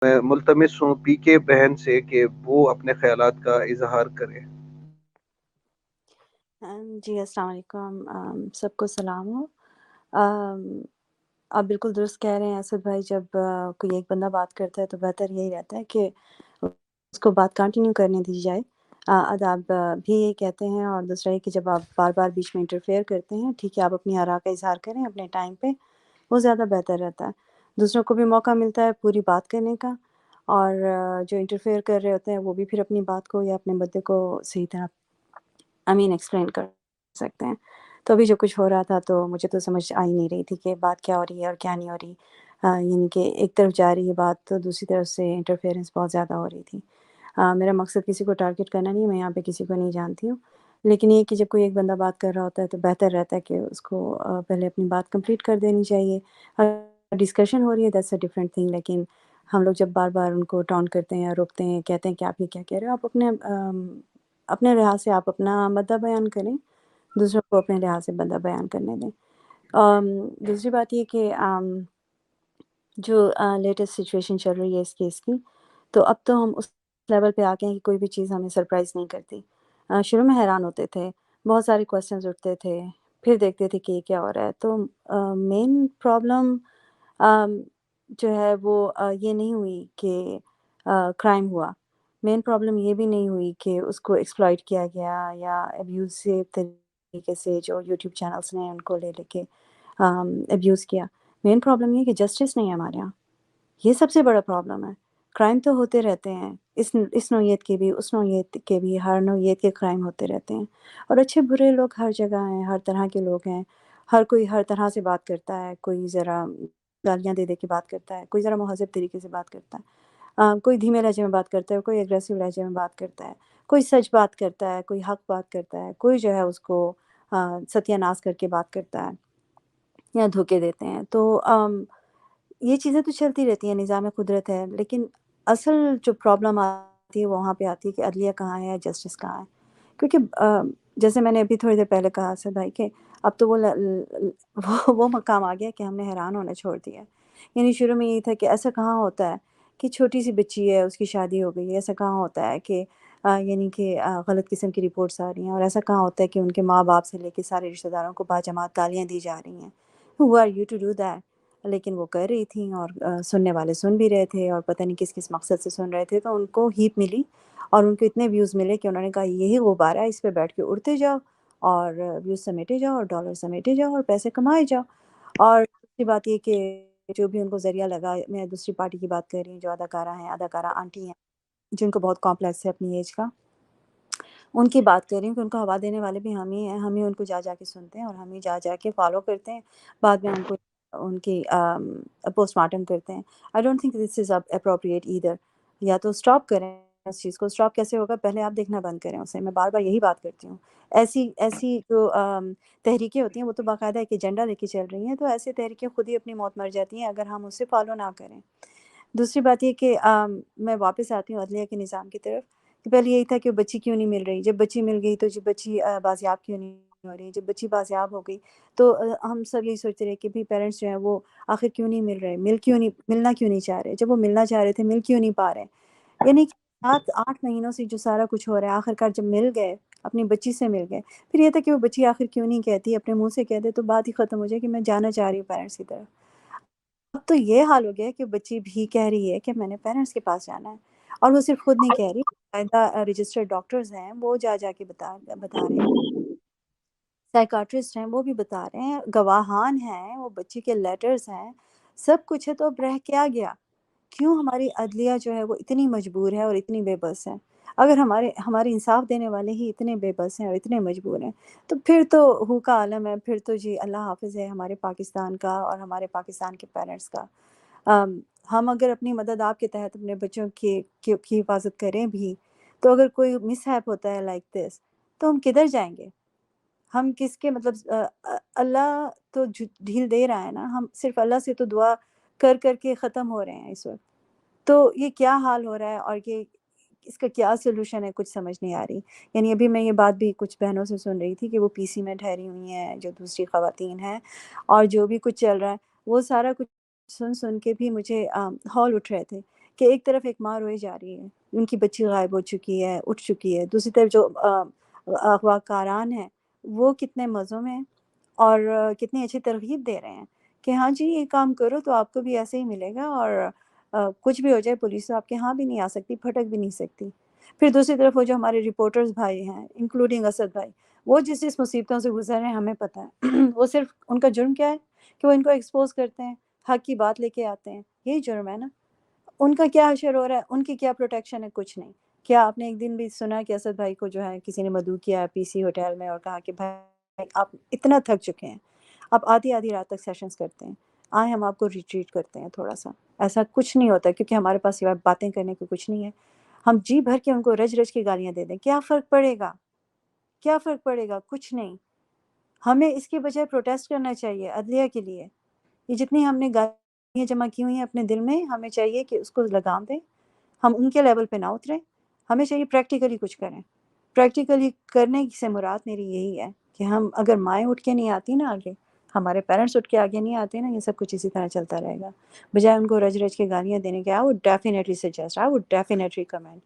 میں ملتمس ہوں پی کے بہن سے کہ وہ اپنے خیالات کا اظہار کرے۔ جی السلام علیکم، سب کو سلام ہو۔ ام، آپ بالکل درست کہہ رہے ہیں اسد بھائی، جب کوئی ایک بندہ بات کرتا ہے تو بہتر یہی رہتا ہے کہ اس کو بات کنٹینیو کرنے دی جائے۔ آداب بھی یہی کہتے ہیں، اور دوسرا یہ کہ جب آپ بار بار بیچ میں انٹرفیئر کرتے ہیں، ٹھیک ہے، آپ اپنی آراء کا اظہار کریں اپنے ٹائم پہ، وہ زیادہ بہتر رہتا ہے۔ دوسروں کو بھی موقع ملتا ہے پوری بات کرنے کا، اور جو انٹرفیئر کر رہے ہوتے ہیں وہ بھی پھر اپنی بات کو یا اپنے مدعے کو صحیح طرح ایکسپلین کر سکتے ہیں۔ تو ابھی جو کچھ ہو رہا تھا تو مجھے تو سمجھ آ ہی نہیں رہی تھی کہ بات کیا ہو رہی ہے اور کیا نہیں ہو رہی۔ یعنی کہ ایک طرف جا رہی ہے بات تو دوسری طرف سے انٹرفیئرنس بہت زیادہ ہو رہی تھی۔ میرا مقصد کسی کو ٹارگٹ کرنا نہیں، میں یہاں پہ کسی کو نہیں جانتی ہوں، لیکن یہ کہ جب کوئی ایک بندہ بات کر رہا ہوتا ہے تو بہتر رہتا ہے کہ اس کو پہلے اپنی بات کمپلیٹ کر دینی چاہیے۔ اگر ڈسکشن ہو رہی ہے دیٹس اے ڈفرینٹ تھنگ، لیکن ہم لوگ جب بار بار ان کو ٹاؤنٹ کرتے ہیں یا روکتے ہیں، کہتے ہیں کہ آپ یہ کیا کہہ رہے ہو، آپ اپنے لحاظ سے آپ اپنا مدعا بیان کریں، دوسروں کو اپنے لحاظ سے مدعا بیان کرنے دیں۔ دوسری بات یہ کہ جو لیٹسٹ سچویشن چل رہی ہے اس کیس کی، تو اب تو ہم اس لیول پہ آ گئے ہیں کہ کوئی بھی چیز ہمیں سرپرائز نہیں کرتی۔ شروع میں حیران ہوتے تھے، بہت سارے کویسچنز اٹھتے تھے، پھر دیکھتے تھے کہ یہ کیا ہو رہا ہے۔ تو مین پرابلم جو ہے وہ یہ نہیں ہوئی کہ کرائم ہوا، مین پرابلم یہ بھی نہیں ہوئی کہ اس کو ایکسپلائٹ کیا گیا یا ابیوزو طریقے سے جو یوٹیوب چینلز نے ان کو لے کے ابیوز کیا۔ مین پرابلم یہ کہ جسٹس نہیں ہے ہمارے یہاں، یہ سب سے بڑا پرابلم ہے۔ کرائم تو ہوتے رہتے ہیں، اس نوعیت کے بھی، اس نوعیت کے بھی، ہر نوعیت کے کرائم ہوتے رہتے ہیں، اور اچھے برے لوگ ہر جگہ ہیں، ہر طرح کے لوگ ہیں، ہر کوئی ہر طرح سے بات کرتا ہے، کوئی ذرا گالیاں دے کے بات کرتا ہے، کوئی ذرا مہذب طریقے سے بات کرتا ہے، کوئی دھیمے لہجے میں بات کرتا ہے، کوئی ایگریسو لہجے میں بات کرتا ہے، کوئی سچ بات کرتا ہے، کوئی حق بات کرتا ہے، کوئی جو ہے اس کو ستیہ ناش کر کے بات کرتا ہے یا دھوکے دیتے ہیں۔ تو یہ چیزیں تو چلتی رہتی ہیں، نظام قدرت ہے، لیکن اصل جو پرابلم آتی ہے وہ وہاں پہ آتی ہے کہ عدلیہ کہاں ہے، جسٹس کہاں ہے۔ کیونکہ جیسے میں نے ابھی تھوڑی دیر پہلے کہا اسد بھائی کہ اب تو وہ مقام آ گیا کہ ہم نے حیران ہونا چھوڑ دیا۔ یعنی شروع میں یہ تھا کہ ایسا کہاں ہوتا ہے کہ چھوٹی سی بچی ہے، اس کی شادی ہو گئی ہے، ایسا کہاں ہوتا ہے کہ یعنی کہ غلط قسم کی رپورٹس آ رہی ہیں، اور ایسا کہاں ہوتا ہے کہ ان کے ماں باپ سے لے کے سارے رشتہ داروں کو باجماعت گالیاں دی جا رہی ہیں۔ Who are you to do that؟ لیکن وہ کر رہی تھیں، اور سننے والے سن بھی رہے تھے، اور پتہ نہیں کس کس مقصد سے سن رہے تھے۔ تو ان کو ہیپ ملی، اور ان کو اتنے ویوز ملے کہ انہوں نے کہا یہی غبار ہے، اس پہ بیٹھ کے اڑتے جاؤ اور ویوز سمیٹے جاؤ اور ڈالر سمیٹے جاؤ اور پیسے کمائے جاؤ۔ اور دوسری بات یہ کہ جو بھی ان کو ذریعہ لگا، میں دوسری پارٹی کی بات کر رہی ہوں، جو اداکارہ آنٹی ہیں جن کو بہت کمپلیکس ہے اپنی ایج کا، ان کی بات کر رہی ہوں کہ ان کو ہوا دینے والے بھی ہم ہی ہیں، ہم ہی ان کو جا کے سنتے ہیں، اور ہم ہی جا کے فالو کرتے ہیں، بعد میں ان کو ان کی پوسٹ مارٹم کرتے ہیں۔ I don't think this is appropriate either. یا تو اسٹاپ کریں اس چیز کو۔ اسٹاپ کیسے ہوگا؟ پہلے آپ دیکھنا بند کریں اسے۔ میں بار بار یہی بات کرتی ہوں، ایسی جو تحریکیں ہوتی ہیں وہ تو باقاعدہ ایک ایجنڈا لے کے چل رہی ہیں، تو ایسے تحریکیں خود ہی اپنی موت مر جاتی ہیں اگر ہم اسے فالو نہ کریں۔ دوسری بات یہ کہ میں واپس آتی ہوں عدلیہ کے نظام کی طرف، کہ پہلے یہی تھا کہ بچی کیوں نہیں مل رہی، جب بچی مل گئی تو جب بچی بازیاب کیوں نہیں ہو رہی، جب بچی بازیاب ہو گئی تو ہم سب یہی سوچتے رہے کہ بھی پیرنٹس جو ہیں وہ آخر کیوں نہیں مل رہے، ملنا کیوں نہیں چاہ رہے، جب وہ ملنا چاہ رہے تھے مل کیوں نہیں پا رہے۔ یعنی کہ 7-8 مہینوں سے جو سارا کچھ ہو رہا ہے، آخر کار جب مل گئے، اپنی بچی سے مل گئے، پھر یہ تھا کہ وہ بچی آخر کیوں نہیں کہتی، اپنے منہ سے کہہ دے تو بات ہی ختم ہو جائے کہ میں جانا چاہ رہی ہوں پیرنٹس کی طرف۔ اب تو یہ حال ہو گیا کہ بچی بھی کہہ رہی ہے کہ میں نے پیرنٹس کے پاس جانا ہے، اور وہ صرف خود نہیں کہہ رہی، باقاعدہ رجسٹرڈ ڈاکٹرز ہیں وہ جا کے بتا رہے ہیں، سائیکاٹرسٹ ہیں وہ بھی بتا رہے ہیں، گواہان ہیں، وہ بچی کے لیٹرز ہیں، سب کچھ ہے۔ تو اب رہ کیا گیا؟ کیوں ہماری عدلیہ جو ہے وہ اتنی مجبور ہے اور اتنی بے بس ہے؟ اگر ہمارے انصاف دینے والے ہی اتنے بے بس ہیں اور اتنے مجبور ہیں، تو پھر تو ہو کا عالم ہے، پھر تو جی اللہ حافظ ہے ہمارے پاکستان کا اور ہمارے پاکستان کے پیرنٹس کا۔ ہم اگر اپنی مدد آپ کے تحت اپنے بچوں کی حفاظت کریں بھی، تو اگر کوئی مس ہیپ ہوتا ہے لائک دس، تو ہم کدھر جائیں گے؟ ہم کس کے مطلب اللہ تو ڈھیل دے رہا ہے نا، ہم صرف اللہ سے تو دعا کر کے ختم ہو رہے ہیں اس وقت۔ تو یہ کیا حال ہو رہا ہے، اور یہ اس کا کیا سلوشن ہے، کچھ سمجھ نہیں آ رہی۔ یعنی ابھی میں یہ بات بھی کچھ بہنوں سے سن رہی تھی کہ وہ پی سی میں ٹھہری ہوئی ہیں، جو دوسری خواتین ہیں، اور جو بھی کچھ چل رہا ہے وہ سارا کچھ سن کے بھی مجھے ہول اٹھ رہے تھے کہ ایک طرف ایک ماں روئی جا رہی ہے، ان کی بچی غائب ہو چکی ہے، اٹھ چکی ہے، دوسری طرف جو اغوا کاران ہیں وہ کتنے مزوں میں ہیں اور کتنی اچھی ترغیب دے رہے ہیں کہ ہاں جی یہ کام کرو تو آپ کو بھی ایسے ہی ملے گا، اور کچھ بھی ہو جائے پولیس تو آپ کے ہاں بھی نہیں آ سکتی، پھٹک بھی نہیں سکتی۔ پھر دوسری طرف وہ جو ہمارے رپورٹرز بھائی ہیں انکلوڈنگ اسد بھائی، وہ جس مصیبتوں سے گزر رہے ہیں ہمیں پتہ ہے وہ صرف ان کا جرم کیا ہے کہ وہ ان کو ایکسپوز کرتے ہیں، حق کی بات لے کے آتے ہیں، یہی جرم ہے نا۔ ان کا کیا حشر ہو رہا ہے، ان کی کیا پروٹیکشن ہے؟ کچھ نہیں۔ کیا آپ نے ایک دن بھی سنا کہ اسد بھائی کو جو ہے کسی نے مدعو کیا پی سی ہوٹل میں اور کہا کہ بھائی آپ اتنا تھک چکے ہیں، آپ آدھی رات تک سیشنز کرتے ہیں، آئیں ہم آپ کو ریٹریٹ کرتے ہیں تھوڑا سا؟ ایسا کچھ نہیں ہوتا، کیونکہ ہمارے پاس سوائے باتیں کرنے کو کچھ نہیں ہے۔ ہم جی بھر کے ان کو رج رج کی گالیاں دے دیں، کیا فرق پڑے گا؟ کیا فرق پڑے گا؟ کچھ نہیں۔ ہمیں اس کے بجائے پروٹیسٹ کرنا چاہیے عدلیہ کے لیے۔ یہ جتنی ہم نے گالیاں جمع کی ہوئی ہیں اپنے دل میں، ہمیں چاہیے کہ اس کو لگام دیں، ہم ان کے لیول پہ نہ اتریں، ہمیں چاہیے پریکٹیکلی کچھ کریں۔ پریکٹیکلی کرنے سے مراد میری یہی ہے کہ ہم اگر مائیں اٹھ کے نہیں آتی نا آگے، ہمارے پیرنٹس اٹھ کے آگے نہیں آتے نا، یہ سب کچھ اسی طرح چلتا رہے گا، بجائے ان کو رج رج کے گالیاں دینے کے۔ I would definitely suggest, I would definitely recommend،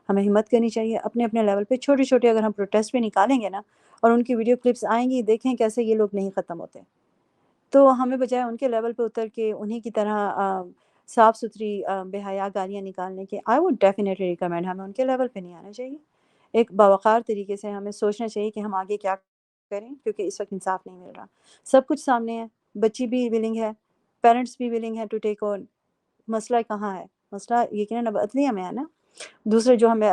ہمیں ہمت کرنی چاہیے اپنے اپنے لیول پہ، چھوٹے چھوٹے اگر ہم پروٹیسٹ بھی نکالیں گے نا، اور ان کی ویڈیو کلپس آئیں گی، دیکھیں کیسے یہ لوگ نہیں ختم ہوتے، تو ہمیں بجائے ان کے لیول پہ اتر کے انہی کی طرح صاف ستھری بے حیا گالیاں نکالنے کے، I would definitely recommend ہمیں ان کے لیول پہ نہیں آنا چاہیے۔ ایک باوقار طریقے سے ہمیں سوچنا چاہیے کہ ہم آگے کیا کریں، کیونکہ اس وقت انصاف نہیں مل رہا، سب کچھ سامنے ہے، بچی بھی ولنگ ہے، پیرنٹس بھی ولنگ ہے ٹو ٹیک آن۔ مسئلہ کہاں ہے؟ مسئلہ یقیناً اب عدلیہ میں ہے نا۔ دوسرے جو ہمیں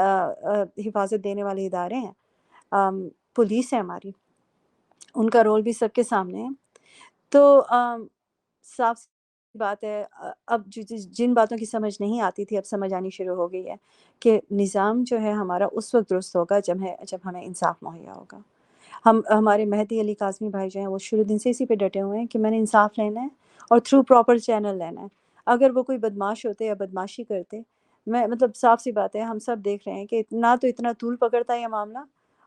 حفاظت دینے والے ادارے ہیں، پولیس ہے ہماری، ان کا رول بھی سب کے سامنے ہے۔ تو صاف سی بات ہے، اب جن باتوں کی سمجھ نہیں آتی تھی اب سمجھ آنی شروع ہو گئی ہے کہ نظام جو ہے ہمارا اس وقت درست ہوگا جب ہمیں انصاف مہیا ہوگا۔ ہمارے مہدی علی قاسمی بھائی جو ہیں وہ شروع دن سے اسی پہ ڈٹے ہوئے ہیں کہ میں نے انصاف لینا ہے اور تھرو پراپر چینل لینا ہے۔ اگر وہ کوئی بدماش ہوتے یا بدماشی کرتے، میں مطلب صاف سی بات ہے، ہم سب دیکھ رہے ہیں کہ نہ تو اتنا طول پکڑتا یہ معاملہ،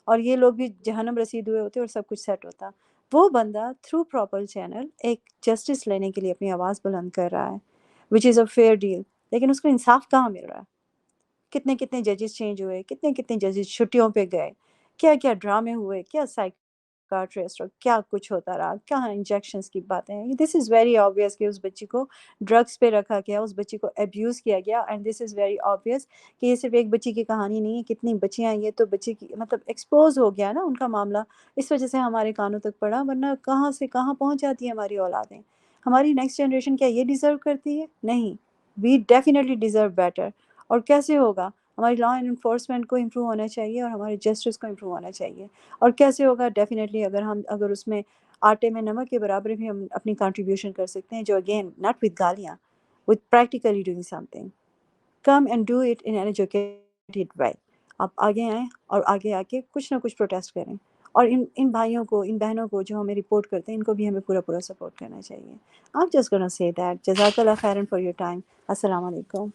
اور یہ لوگ بھی جہنم رسید ہوئے ہوتے اور سب کچھ سیٹ ہوتا۔ وہ بندہ تھرو پراپر چینل ایک جسٹس لینے کے لیے اپنی آواز بلند کر رہا ہے، وچ از اے فیئر ڈیل، لیکن اس کو انصاف کہاں مل رہا ہے؟ کتنے کتنے ججز چینج ہوئے، کتنے کتنے ججز چھٹیوں پہ گئے، کیا کیا ڈرامے ہوئے، کیا سائیکاٹرسٹ اور کیا کچھ ہوتا رہا، کہاں انجیکشنز کی باتیں ہیں۔ دس از ویری آبویس کہ اس بچی کو ڈرگس پہ رکھا گیا، اس بچی کو ابیوز کیا گیا، and this is very obvious کہ یہ صرف ایک بچی کی کہانی نہیں ہے، کتنی بچیاں ہیں، یہ تو بچی کی مطلب ایکسپوز ہو گیا نا ان کا معاملہ، اس وجہ سے ہمارے کانوں تک پڑا، ورنہ کہاں سے کہاں پہنچ جاتی ہیں ہماری اولادیں۔ ہماری نیکسٹ جنریشن کیا یہ ڈیزرو کرتی ہے؟ نہیں، وی ڈیفینیٹلی ڈیزرو بیٹر۔ اور کیسے ہوگا؟ ہماری لا اینڈ انفورسمنٹ کو امپروو ہونا چاہیے اور ہمارے جسٹس کو امپروو ہونا چاہیے۔ اور کیسے ہوگا؟ ڈیفینیٹلی اگر اس میں آٹے میں نمک کے برابر بھی ہم اپنی کنٹریبیوشن کر سکتے ہیں، جو اگین ناٹ وتھ گالیاں، with practically doing something, come and do it in an educated way. آپ آگے آئیں اور آگے آ کے کچھ نہ کچھ پروٹیسٹ کریں، اور ان بھائیوں کو، ان بہنوں کو جو ہمیں رپورٹ کرتے ہیں، ان کو بھی ہمیں پورا سپورٹ کرنا چاہیے۔ I'm just gonna say that. جزاک اللہ خیرن فار یور ٹائم۔ السلام علیکم۔